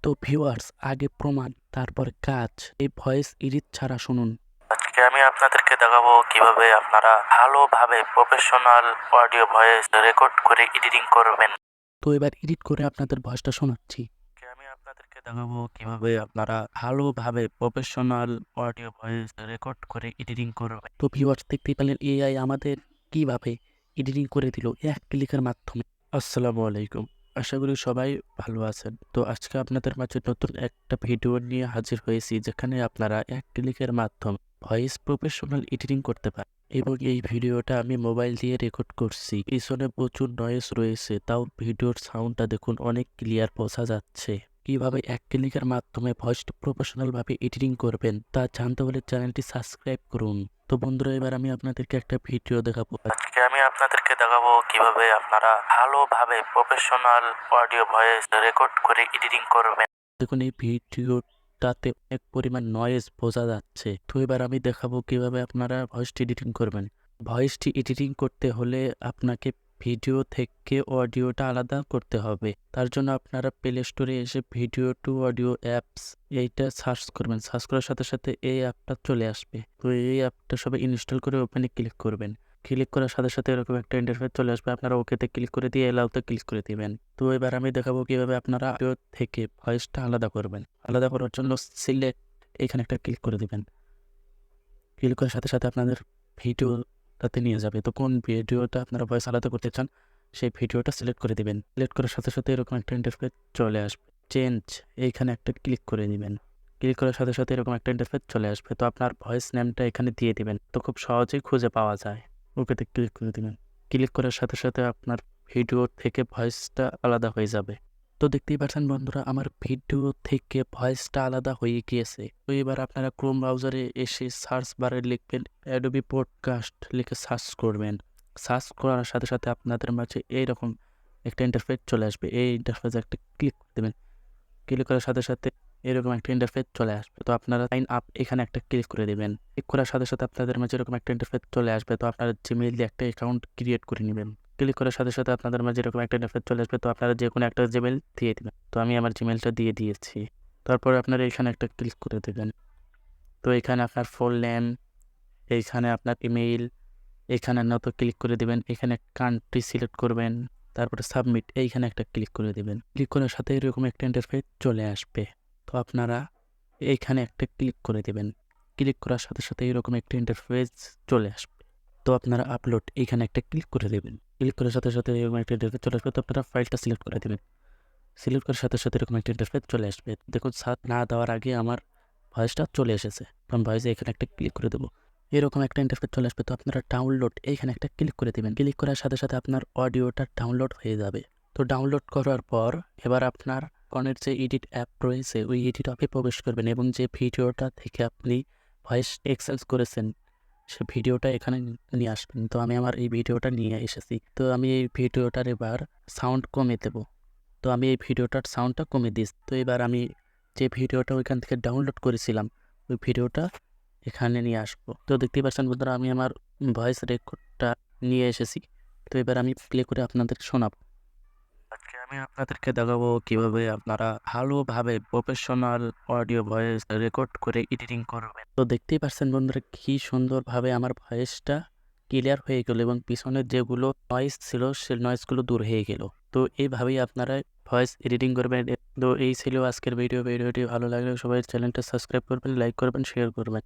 তো ভিউয়ার্স, আগে প্রমাণ তারপর কাজ। এই ভয়েস এডিট ছাড়া শুনুন। আজকে আমি আপনাদেরকে দেখাবো কিভাবে আপনারা ভালোভাবে প্রফেশনাল অডিও ভয়েস রেকর্ড করে এডিটিং করবেন। তো এবার এডিট করে আপনাদের ভয়েসটা শোনাচ্ছি। আমি আপনাদেরকে দেখাবো কিভাবে আপনারা ভালোভাবে প্রফেশনাল অডিও ভয়েস রেকর্ড করে এডিটিং করবেন। তো ভিউয়ার্স, দেখতেই পেলেন এআই আমাদের কিভাবে এডিটিং করে দিল এক ক্লিকের মাধ্যমে। আসসালামু আলাইকুম, আশা করি সবাই ভালো আছেন। তো আজকে আপনাদের মাঝে নতুন একটা ভিডিও নিয়ে হাজির হয়েছি, যেখানে আপনারা এক ক্লিকের মাধ্যমে ভয়েস প্রফেশনাল এডিটিং করতে পারেন। এবং এই ভিডিওটা আমি মোবাইল দিয়ে রেকর্ড করছি। পিছনে প্রচুর নয়েজ রয়েছে, তাও ভিডিওর সাউন্ডটা দেখুন অনেক ক্লিয়ার বোঝা যাচ্ছে। কিভাবে এক ক্লিকের মাধ্যমে ভয়েস প্রফেশনাল ভাবে এডিটিং করবেন তা জানতে হলে চ্যানেলটি সাবস্ক্রাইব করুন। তো বন্ধুরা, এবার আমি আপনাদেরকে একটা ভিডিও দেখাবো। আজকে আমি আপনাদেরকে দেখাবো কিভাবে আপনারা ভালোভাবে প্রফেশনাল অডিও ভয়েস রেকর্ড করে এডিটিং করবেন। দেখুন, এই ভিডিওটাতে অনেক পরিমাণ নয়েজ বোঝা যাচ্ছে। তো এবার আমি দেখাবো কিভাবে আপনারা ভয়েসটি এডিটিং করবেন। ভয়েসটি এডিটিং করতে হলে আপনাকে ভিডিও থেকে অডিওটা আলাদা করতে হবে। তার জন্য আপনারা প্লে স্টোরে এসে ভিডিও টু অডিও অ্যাপস এইটা সার্চ করবেন। সার্চ করার সাথে সাথে এই অ্যাপটা চলে আসবে। তো এই অ্যাপটা সবাই ইনস্টল করে ওপেনে ক্লিক করবেন। ক্লিক করার সাথে সাথে এরকম একটা ইন্টারফেস চলে আসবে। আপনারা ওকেতে ক্লিক করে দিয়ে এলাওতে ক্লিক করে দিবেন। তো এবার আমি দেখাবো কিভাবে আপনারা অডিও থেকে ভয়েসটা আলাদা করবেন। আলাদা করার জন্য সিলেক্ট এখানে একটা ক্লিক করে দিবেন। ক্লিক করার সাথে সাথে আপনাদের ভিডিওটাতে নিয়ে যাবে। তো কোন ভিডিওটা আপনারা ভয়েস আলাদা করতে চান সেই ভিডিওটা সিলেক্ট করে দিবেন। সিলেক্ট করার সাথে সাথে এরকম একটা ইন্টারফেস চলে আসবে। চেঞ্জ এইখানে একটা ক্লিক করে দিবেন। ক্লিক করার সাথে সাথে এরকম একটা ইন্টারফেস চলে আসবে। তো আপনার ভয়েস নেমটা এখানে দিয়ে দিবেন। তো খুব সহজেই খুঁজে পাওয়া যায়। ওকেতে ক্লিক করে দিবেন। ক্লিক করার সাথে সাথে আপনার ভিডিও থেকে ভয়েসটা আলাদা হয়ে যাবে। তো দেখতেই পাচ্ছেন বন্ধুরা, আমার ভিডিও থেকে ভয়েসটা আলাদা হয়ে গিয়েছে। তো এবার আপনারা ক্রোম ব্রাউজারে এসে সার্চ বারে লিখবেন অ্যাডোবি পডকাস্ট, লিখে সার্চ করবেন। সার্চ করার সাথে সাথে আপনাদের মাঝে এইরকম একটা ইন্টারফেস চলে আসবে। এই ইন্টারফেসে একটা ক্লিক করে দেবেন। ক্লিক করার সাথে সাথে এরকম একটা ইন্টারফেস চলে আসবে। তো আপনারা সাইন আপ এখানে একটা ক্লিক করে দেবেন। ক্লিক করার সাথে সাথে আপনাদের মাঝে এরকম একটা ইন্টারফেস চলে আসবে। তো আপনারা জিমেইল দিয়ে একটা অ্যাকাউন্ট ক্রিয়েট করে নেবেন। ক্লিক করার সাথে সাথে আপনাদের মাঝে এরকম একটা ইন্টারফেস চলে আসবে। তো আপনারা যে কোনো একটা জিমেইল দিয়ে দেবেন। তো আমি আমার জিমেইলটা দিয়ে দিয়েছি। তারপরে আপনারা এখানে একটা ক্লিক করে দেবেন। তো এখানে আপনার ফুল নেম, এইখানে আপনার ইমেইল, এখানে নত ক্লিক করে দেবেন। এখানে কান্ট্রি সিলেক্ট করবেন। তারপরে সাবমিট এইখানে একটা ক্লিক করে দেবেন। ক্লিক করার সাথে এরকম একটা ইন্টারফেস চলে আসবে। তো আপনারা এইখানে একটা ক্লিক করে দেবেন। ক্লিক করার সাথে সাথে এরকম একটা ইন্টারফেস চলে আসবে। তো আপনারা আপলোড এইখানে একটা ক্লিক করে দেবেন। ক্লিক করার সাথে সাথে এরকম একটা ইন্টারফেস চলে আসবে। তো আপনারা ফাইলটা সিলেক্ট করে দেবেন। সিলেক্ট করার সাথে সাথে এরকম একটা ইন্টারফেস চলে আসবে। দেখুন, সার্চ না দেওয়ার আগে আমার ভয়েসটা চলে এসেছে। আমি ভয়েসে এখানে একটা ক্লিক করে দেবো। এরকম একটা ইন্টারফেস চলে আসবে। তো আপনারা ডাউনলোড এইখানে একটা ক্লিক করে দেবেন। ক্লিক করার সাথে সাথে আপনার অডিওটা ডাউনলোড হয়ে যাবে। তো ডাউনলোড করার পর এবার আপনার ফোনের যে এডিট অ্যাপ রয়েছে ওই এডিট অ্যাপে প্রবেশ করবেন এবং যে ভিডিওটা থেকে আপনি ভয়েস এক্সচেঞ্জ করেছেন সে ভিডিওটা এখানে নিয়ে আসবেন। তো আমি আমার এই ভিডিওটা নিয়ে এসেছি। তো আমি এই ভিডিওটার এবার সাউন্ড কমে দেবো। তো আমি এই ভিডিওটার সাউন্ডটা কমে দিচ্ছি। তো এবার আমি যে ভিডিওটা ওইখান থেকে ডাউনলোড করেছিলাম ওই ভিডিওটা এখানে নিয়ে আসবো। তো দেখতেই পাচ্ছেন বন্ধুরা, আমি আমার ভয়েস রেকর্ডটা নিয়ে এসেছি। তো এবার আমি প্লে করে আপনাদের শোনাবো। আজকে আমি আপনাদেরকে দেখাবো কিভাবে আপনারা ভালোভাবে প্রফেশনাল অডিও ভয়েস রেকর্ড করে এডিটিং করবেন। তো দেখতেই পাচ্ছেন বন্ধুরা, কি সুন্দরভাবে আমার ভয়েসটা ক্লিয়ার হয়ে গেল এবং পিছনে যেগুলো নয়েজ ছিল সে নয়েজগুলো দূর হয়ে গেল। তো এইভাবেই আপনারা ভয়েস এডিটিং করবেন। তো এই ছিল আজকের ভিডিওটি ভালো লাগলে সবাই চ্যানেলটা সাবস্ক্রাইব করবেন, লাইক করবেন, শেয়ার করবেন।